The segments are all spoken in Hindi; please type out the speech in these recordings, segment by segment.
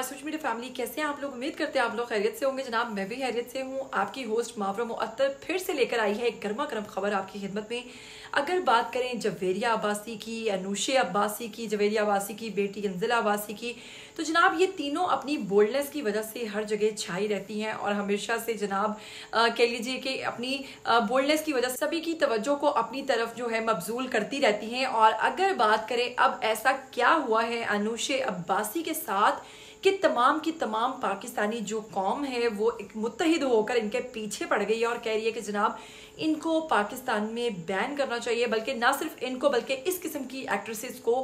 सोशल मीडिया फैमिली, कैसे हैं आप लोग? उम्मीद करते हैं आप लोग खैरियत से होंगे। जनाब मैं भी खैरियत से हूँ। आपकी होस्ट मावरा मुअत्तर फिर से लेकर आई है एक गर्मा गर्म खबर आपकी खिदमत में। अगर बात करें जवेरिया अब्बासी की, अनूशे अब्बासी की, जवेरिया अब्बासी की बेटी अंजिला अब्बासी की, तो जनाब ये तीनों अपनी बोल्डनेस की वजह से हर जगह छाई रहती हैं और हमेशा से जनाब कह लीजिए कि अपनी बोल्डनेस की वजह से सभी की तवज्जो को अपनी तरफ जो है मबजूल करती रहती हैं। और अगर बात करें अब ऐसा क्या हुआ है अनूशे अब्बासी के साथ कि तमाम की तमाम पाकिस्तानी जो कौम है वो एक मुत्तहिद होकर इनके पीछे पड़ गई है और कह रही है कि जनाब इनको पाकिस्तान में बैन करना चाहिए। बल्कि ना सिर्फ इनको बल्कि इस किस्म की एक्ट्रेसेस को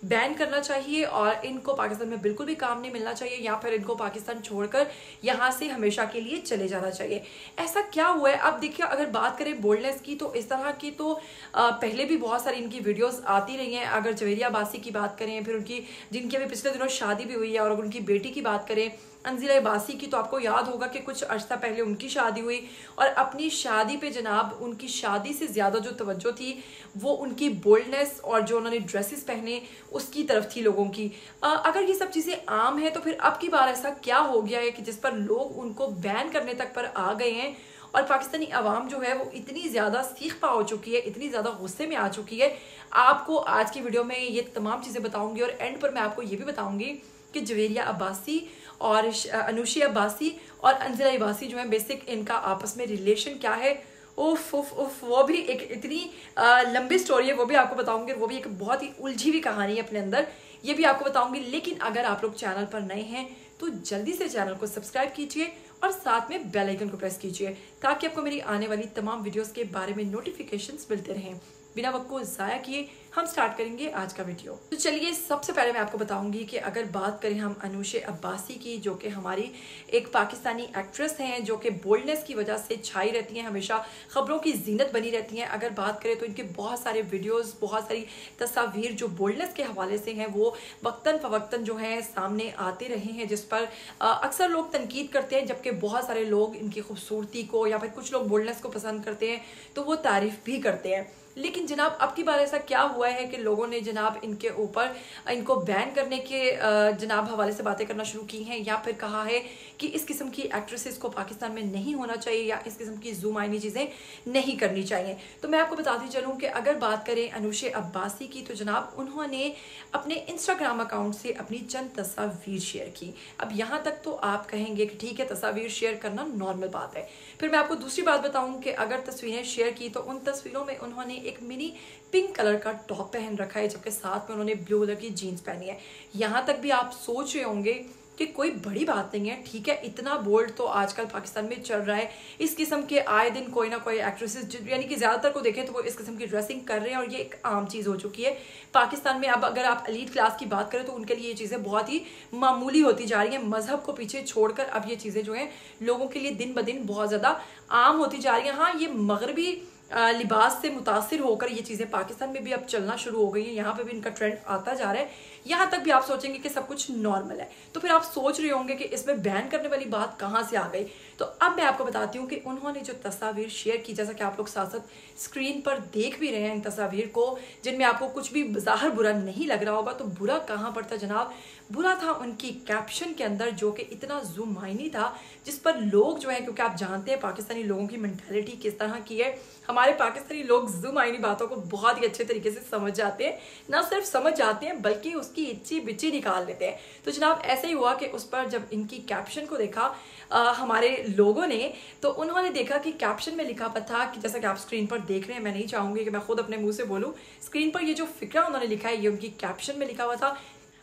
बैन करना चाहिए और इनको पाकिस्तान में बिल्कुल भी काम नहीं मिलना चाहिए या फिर इनको पाकिस्तान छोड़कर यहाँ से हमेशा के लिए चले जाना चाहिए। ऐसा क्या हुआ है? अब देखिए, अगर बात करें बोल्डनेस की तो इस तरह की तो पहले भी बहुत सारी इनकी वीडियोस आती रही हैं। अगर जवेरिया अब्बासी की बात करें, फिर उनकी जिनकी अभी पिछले दिनों शादी भी हुई है, और अगर उनकी बेटी की बात करें अंजिला अब्बासी की, तो आपको याद होगा कि कुछ अर्सा पहले उनकी शादी हुई और अपनी शादी पे जनाब उनकी शादी से ज़्यादा जो तवज्जो थी वो उनकी बोल्डनेस और जो उन्होंने ड्रेसेस पहने उसकी तरफ थी लोगों की। अगर ये सब चीज़ें आम है तो फिर अब की बार ऐसा क्या हो गया है कि जिस पर लोग उनको बैन करने तक पर आ गए हैं और पाकिस्तानी अवाम जो है वो इतनी ज़्यादा सीख पा हो चुकी है, इतनी ज़्यादा गुस्से में आ चुकी है। आपको आज की वीडियो में ये तमाम चीज़ें बताऊंगी और एंड पर मैं आपको ये भी बताऊंगी कि जवेरिया अब्बासी और अनूशे अब्बासी और अंजिला अब्बासी जो है बेसिक इनका आपस में रिलेशन क्या है। उफ उफ उफ, वो भी एक इतनी लंबी स्टोरी है, वो भी आपको बताऊंगी। वो भी एक बहुत ही उलझी हुई कहानी है अपने अंदर, ये भी आपको बताऊंगी। लेकिन अगर आप लोग चैनल पर नए हैं तो जल्दी से चैनल को सब्सक्राइब कीजिए और साथ में बेल आइकन को प्रेस कीजिए ताकि आपको मेरी आने वाली तमाम वीडियोस के बारे में नोटिफिकेशंस मिलते रहें। बिना वक्त को ज़ाया किए हम स्टार्ट करेंगे आज का वीडियो। तो चलिए, सबसे पहले मैं आपको बताऊंगी कि अगर बात करें हम अनूशे अब्बासी की, जो कि हमारी एक पाकिस्तानी एक्ट्रेस हैं जो कि बोल्डनेस की वजह से छाई रहती हैं, हमेशा खबरों की जीनत बनी रहती हैं। अगर बात करें तो इनके बहुत सारे वीडियोस, बहुत सारी तस्वीर जो बोल्डनेस के हवाले से हैं वो वक्तन फवक्तन जो है सामने आते रहे हैं, जिस पर अक्सर लोग तनकीद करते हैं, जबकि बहुत सारे लोग इनकी खूबसूरती को या फिर कुछ लोग बोल्डनेस को पसंद करते हैं तो वो तारीफ भी करते हैं। लेकिन जनाब अब की बार ऐसा क्या हुआ है कि लोगों ने जनाब इनके ऊपर इनको बैन करने के जनाब हवाले से बातें करना शुरू की हैं, या फिर कहा है कि इस किस्म की एक्ट्रेसेस को पाकिस्तान में नहीं होना चाहिए या इस किस्म की ज़ूम आईनी चीज़ें नहीं करनी चाहिए। तो मैं आपको बताती चलूँ कि अगर बात करें अनूशे अब्बासी की, तो जनाब उन्होंने अपने इंस्टाग्राम अकाउंट से अपनी चंद तस्वीर शेयर की। अब यहाँ तक तो आप कहेंगे कि ठीक है, तस्वीर शेयर करना नॉर्मल बात है। फिर मैं आपको दूसरी बात बताऊँ कि अगर तस्वीरें शेयर की तो उन तस्वीरों में उन्होंने एक मिनी पिंक कलर का टॉप पहन रखा है, जबकि साथ में उन्होंने ब्लू कलर की जीन्स पहनी है। यहाँ तक भी आप सोच रहे होंगे कि कोई बड़ी बात नहीं है, ठीक है, इतना बोल्ड तो आजकल पाकिस्तान में चल रहा है। इस किस्म के आए दिन कोई ना कोई एक्ट्रेसेस, यानी कि ज़्यादातर को देखें तो वो इस किस्म की ड्रेसिंग कर रहे हैं और ये एक आम चीज़ हो चुकी है पाकिस्तान में। अब अगर आप एलीट क्लास की बात करें तो उनके लिए ये चीज़ें बहुत ही मामूली होती जा रही हैं। मजहब को पीछे छोड़कर अब ये चीज़ें जो हैं लोगों के लिए दिन ब दिन बहुत ज़्यादा आम होती जा रही हैं। हाँ, ये मगरबी लिबास से मुतासिर होकर ये चीज़ें पाकिस्तान में भी अब चलना शुरू हो गई हैं, यहाँ पे भी इनका ट्रेंड आता जा रहा है। यहाँ तक भी आप सोचेंगे कि सब कुछ नॉर्मल है, तो फिर आप सोच रहे होंगे कि इसमें बैन करने वाली बात कहाँ से आ गई। तो अब मैं आपको बताती हूँ कि उन्होंने जो तस्वीर शेयर की, जैसा कि आप लोग साथ साथ स्क्रीन पर देख भी रहे हैं इन तस्वीर को, जिनमें आपको कुछ भी ज़ाहिर बुरा नहीं लग रहा होगा, तो बुरा कहाँ पर था जनाब? बुरा था उनकी कैप्शन के अंदर, जो कि इतना ज़ुमाइनी था, जिस पर लोग जो है, क्योंकि आप जानते हैं पाकिस्तानी लोगों की मेंटालिटी किस तरह की है, हमारे पाकिस्तानी लोग ज़ुमाइनी बातों को बहुत ही अच्छे तरीके से समझ जाते हैं। ना सिर्फ समझ जाते हैं बल्कि उसकी इच्ची बिच्ची निकाल लेते हैं। तो जनाब ऐसे ही हुआ कि उस पर जब इनकी कैप्शन को देखा हमारे लोगों ने, तो उन्होंने देखा कि कैप्शन में लिखा हुआ था कि जैसा कि आप स्क्रीन पर देख रहे हैं, मैं नहीं चाहूँगी कि मैं खुद अपने मुंह से बोलूँ, स्क्रीन पर ये जो फिक्रा उन्होंने लिखा है ये उनकी कैप्शन में लिखा हुआ था।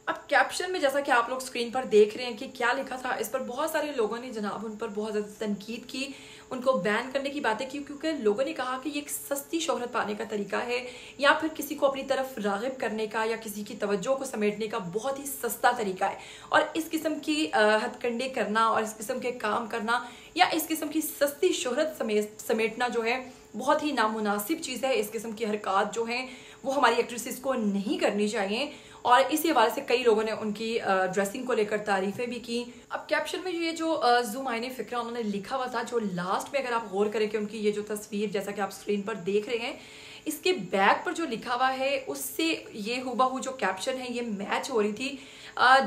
अब कैप्शन में जैसा कि आप लोग स्क्रीन पर देख रहे हैं कि क्या लिखा था, इस पर बहुत सारे लोगों ने जनाब उन पर बहुत ज़्यादा तनकीद की, उनको बैन करने की बातें की, क्योंकि लोगों ने कहा कि ये एक सस्ती शोहरत पाने का तरीका है या फिर किसी को अपनी तरफ राग़िब करने का या किसी की तवज्जो को समेटने का बहुत ही सस्ता तरीका है। और इस किस्म की हथकंडे करना और इस किस्म के काम करना या इस किस्म की सस्ती शोहरत समेटना जो है बहुत ही नामुनासिब चीज़ है। इस किस्म की हरकत जो हैं वो हमारी एक्ट्रेसेस को नहीं करनी चाहिए। और इसी हवाले से कई लोगों ने उनकी ड्रेसिंग को लेकर तारीफें भी की। अब कैप्शन में ये जो जुमाइनी फिक्रा उन्होंने लिखा हुआ था, जो लास्ट में अगर आप गौर करें कि उनकी ये जो तस्वीर जैसा कि आप स्क्रीन पर देख रहे हैं, इसके बैक पर जो लिखा हुआ है उससे ये हुबहू जो कैप्शन है ये मैच हो रही थी,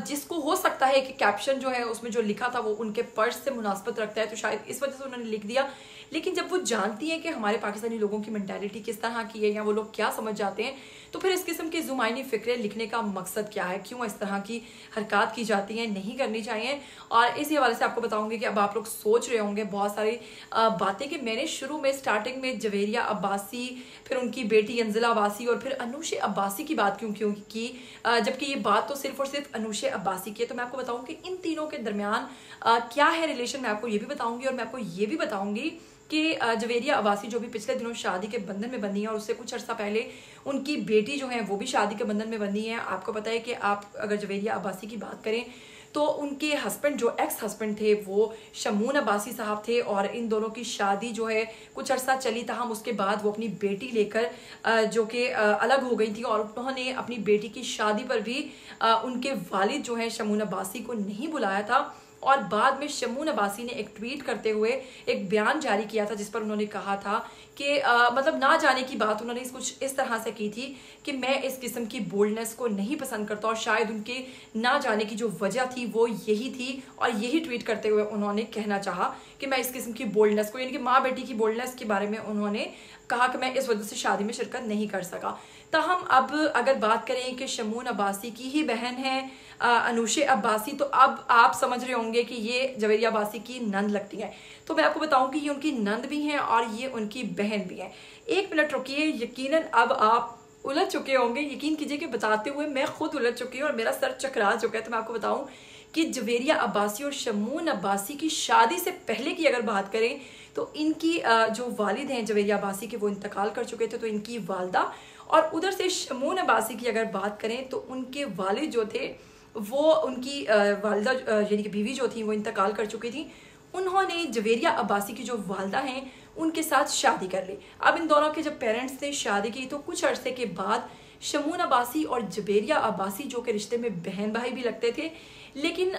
जिसको हो सकता है कि कैप्शन जो है उसमें जो लिखा था वो उनके पर्स से मुनासबत रखता है, तो शायद इस वजह से उन्होंने लिख दिया। लेकिन जब वो जानती हैं कि हमारे पाकिस्तानी लोगों की मेंटालिटी किस तरह की है या वो लोग क्या समझ जाते हैं, तो फिर इस किस्म के जुमाइनी फिक्रे लिखने का मकसद क्या है, क्यों इस तरह की हरकत की जाती हैं, नहीं करनी चाहिए। और इसी हवाले से आपको बताऊंगी कि अब आप लोग सोच रहे होंगे बहुत सारी बातें कि मैंने शुरू में स्टार्टिंग में जवेरिया अब्बासी, फिर उनकी बेटी अंजिला अब्बासी और फिर अनूशे अब्बासी की बात क्यों की, जबकि ये बात तो सिर्फ और सिर्फ अनूशे अब्बासी की है। तो मैं आपको बताऊं कि इन तीनों के दरमियान क्या है रिलेशन, मैं आपको ये भी बताऊंगी। और मैं आपको ये भी बताऊंगी कि जवेरिया अब्बासी जो भी पिछले दिनों शादी के बंधन में बंधी है और उससे कुछ अर्सा पहले उनकी बेटी जो है वो भी शादी के बंधन में बंधी है। आपको पता है कि आप अगर जवेरिया अब्बासी की बात करें तो उनके हस्बैंड जो एक्स हस्बैंड थे वो शमून अब्बासी साहब थे, और इन दोनों की शादी जो है कुछ अर्सा चली, ताहम उसके बाद वो अपनी बेटी लेकर जो कि अलग हो गई थी, और उन्होंने अपनी बेटी की शादी पर भी उनके वालिद जो है शमून अब्बासी को नहीं बुलाया था। और बाद में शमून अब्बासी ने एक ट्वीट करते हुए एक बयान जारी किया था जिस पर उन्होंने कहा था कि मतलब ना जाने की बात उन्होंने कुछ इस तरह से की थी कि मैं इस किस्म की बोल्डनेस को नहीं पसंद करता, और शायद उनके ना जाने की जो वजह थी वो यही थी। और यही ट्वीट करते हुए उन्होंने कहना चाहा कि मैं इस किस्म की बोल्डनेस को, यानी कि माँ बेटी की बोल्डनेस के बारे में उन्होंने कहा कि मैं इस वजह से शादी में शिरकत नहीं कर सका। ताहम अब अगर बात करें कि शमून अब्बासी की ही बहन है अनूशे अब्बासी, तो अब आप समझ रहे होंगे कि ये जवेरिया अब्बासी की नंद लगती है। तो मैं आपको बताऊं कि ये उनकी नंद भी हैं और ये उनकी बहन भी है। एक मिनट रुकिए, यकीनन अब आप उलझ चुके होंगे। यकीन कीजिए कि बताते हुए मैं खुद उलझ चुकी हूँ और मेरा सर चकरा चुका है। तो मैं आपको बताऊं कि जवेरिया अब्बासी और शमून अब्बासी की शादी से पहले की अगर बात करें तो इनकी जो वालिद हैं जवेरिया अब्बासी के वो इंतकाल कर चुके थे, तो इनकी वालदा, और उधर से शमून अब्बासी की अगर बात करें तो उनके वालिद जो थे वो उनकी वालदा यानी कि बीवी जो थी वो इंतकाल कर चुकी थी। उन्होंने जवेरिया अब्बासी की जो वालदा हैं उनके साथ शादी कर ली। अब इन दोनों के जब पेरेंट्स ने शादी की तो कुछ अरसे के बाद शमून अब्बासी और जवेरिया अब्बासी जो के रिश्ते में बहन भाई भी लगते थे, लेकिन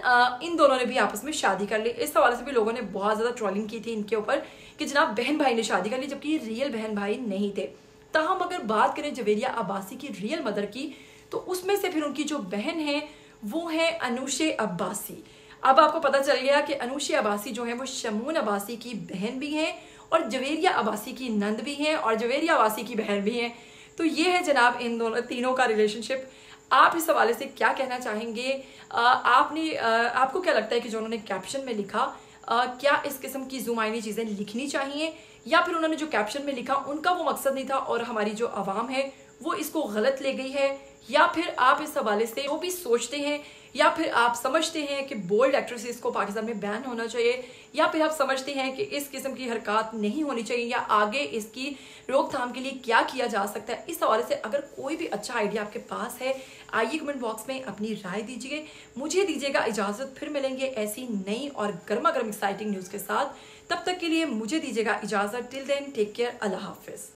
इन दोनों ने भी आपस में शादी कर ली। इस हवाले से भी लोगों ने बहुत ज़्यादा ट्रोलिंग की थी इनके ऊपर कि जनाब बहन भाई ने शादी कर ली, जबकि ये रियल बहन भाई नहीं थे। ताहम अगर बात करें जवेरिया अब्बासी की रियल मदर की, तो उसमें से फिर उनकी जो बहन है वो है अनूशे अब्बासी। अब आपको पता चल गया कि अनूशे अब्बासी जो है वो शमून अब्बासी की बहन भी हैं और जवेरिया अब्बासी की नंद भी हैं और जवेरिया अब्बासी की बहन भी हैं। तो ये है जनाब इन दोनों तीनों का रिलेशनशिप। आप इस हवाले से क्या कहना चाहेंगे? आपको क्या लगता है कि जो उन्होंने कैप्शन में लिखा, क्या इस किस्म की जुमाइनी चीज़ें लिखनी चाहिए, या फिर उन्होंने जो कैप्शन में लिखा उनका वो मकसद नहीं था और हमारी जो आवाम है वो इसको गलत ले गई है? या फिर आप इस हवाले से जो भी सोचते हैं, या फिर आप समझते हैं कि बोल्ड एक्ट्रेसेस को पाकिस्तान में बैन होना चाहिए, या फिर आप समझते हैं कि इस किस्म की हरकत नहीं होनी चाहिए, या आगे इसकी रोकथाम के लिए क्या किया जा सकता है? इस हवाले से अगर कोई भी अच्छा आइडिया आपके पास है, आइए कमेंट बॉक्स में अपनी राय दीजिए। मुझे दीजिएगा इजाज़त, फिर मिलेंगे ऐसी नई और गर्मा गर्म एक्साइटिंग न्यूज़ के साथ। तब तक के लिए मुझे दीजिएगा इजाज़त। टिल देन टेक केयर, अल्लाह हाफिज़।